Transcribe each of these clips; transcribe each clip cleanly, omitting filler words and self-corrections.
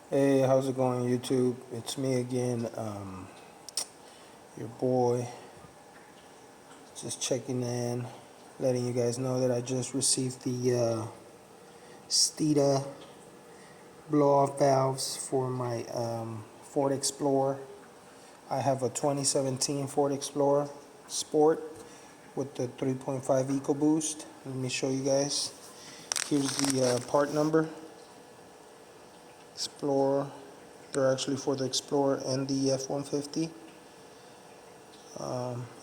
Hey, how's it going, YouTube? It's me again, your boy. Just checking in, letting you guys know that I just received the Steeda blow-off valves for my Ford Explorer. I have a 2017 Ford Explorer Sport with the 3.5 EcoBoost. Let me show you guys. Here's the part number. Explorer. They're actually for the Explorer and the F-150.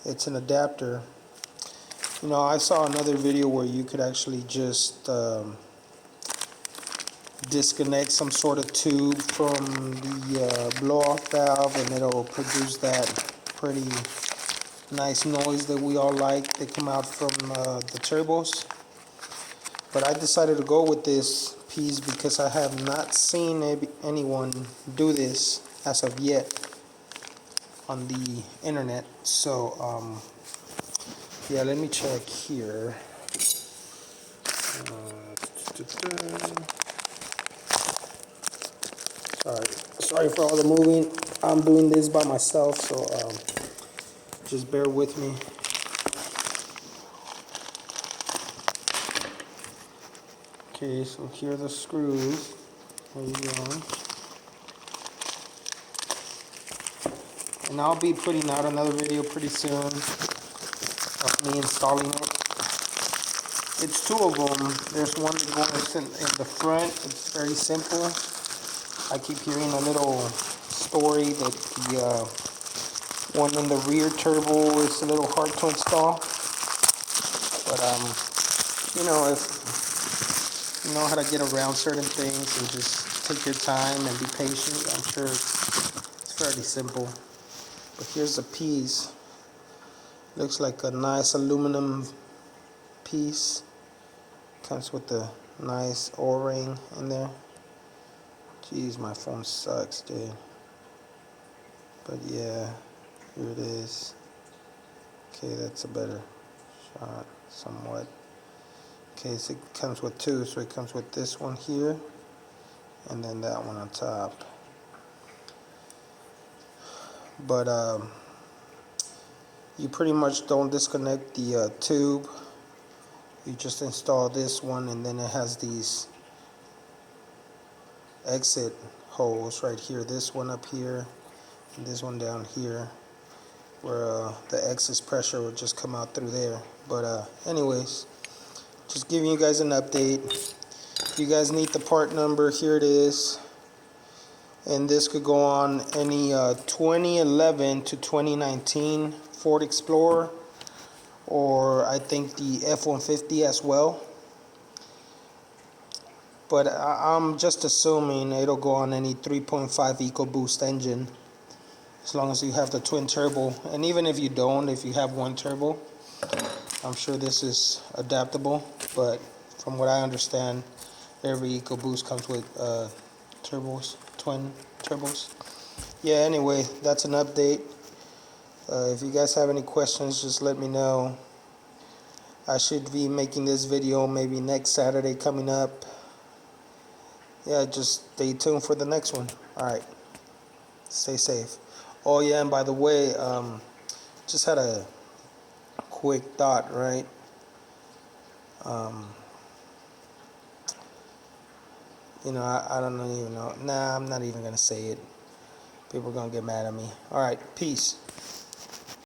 It's an adapter. You know, I saw another video where you could actually just disconnect some sort of tube from the blow-off valve, and it'll produce that pretty nice noise that we all like that come out from the turbos. But I decided to go with this piece because I have not seen anyone do this as of yet on the internet. So yeah, let me check here. Sorry for all the moving. I'm doing this by myself, so just bear with me. Okay, so here are the screws. There you go. And I'll be putting out another video pretty soon of me installing it. It's two of them. There's one that goes in the front. It's very simple. I keep hearing a little story that the one in the rear turbo is a little hard to install. But you know, if you know how to get around certain things and just take your time and be patient, I'm sure it's fairly simple. But here's a piece. Looks like a nice aluminum piece. Comes with a nice O-ring in there. Jeez, my phone sucks, dude. But yeah, here it is. Okay, that's a better shot, somewhat. Okay, so it comes with two, so it comes with this one here, and then that one on top. But you pretty much don't disconnect the tube. You just install this one, and then it has these exit holes right here. This one up here, and this one down here, where the excess pressure will just come out through there. But anyways, just giving you guys an update. If you guys need the part number, here it is. And this could go on any 2011 to 2019 Ford Explorer, or I think the F-150 as well. But I'm just assuming it'll go on any 3.5 EcoBoost engine, as long as you have the twin turbo. And even if you don't, if you have one turbo, I'm sure this is adaptable. But from what I understand, every EcoBoost comes with turbos, twin turbos. Yeah, anyway, that's an update. If you guys have any questions, just let me know. I should be making this video maybe next Saturday coming up. Yeah, just stay tuned for the next one. Alright, stay safe. Oh yeah, and by the way, just had a quick thought, right? You know, I don't even know. Nah, I'm not even gonna say it. People are gonna get mad at me. Alright, peace.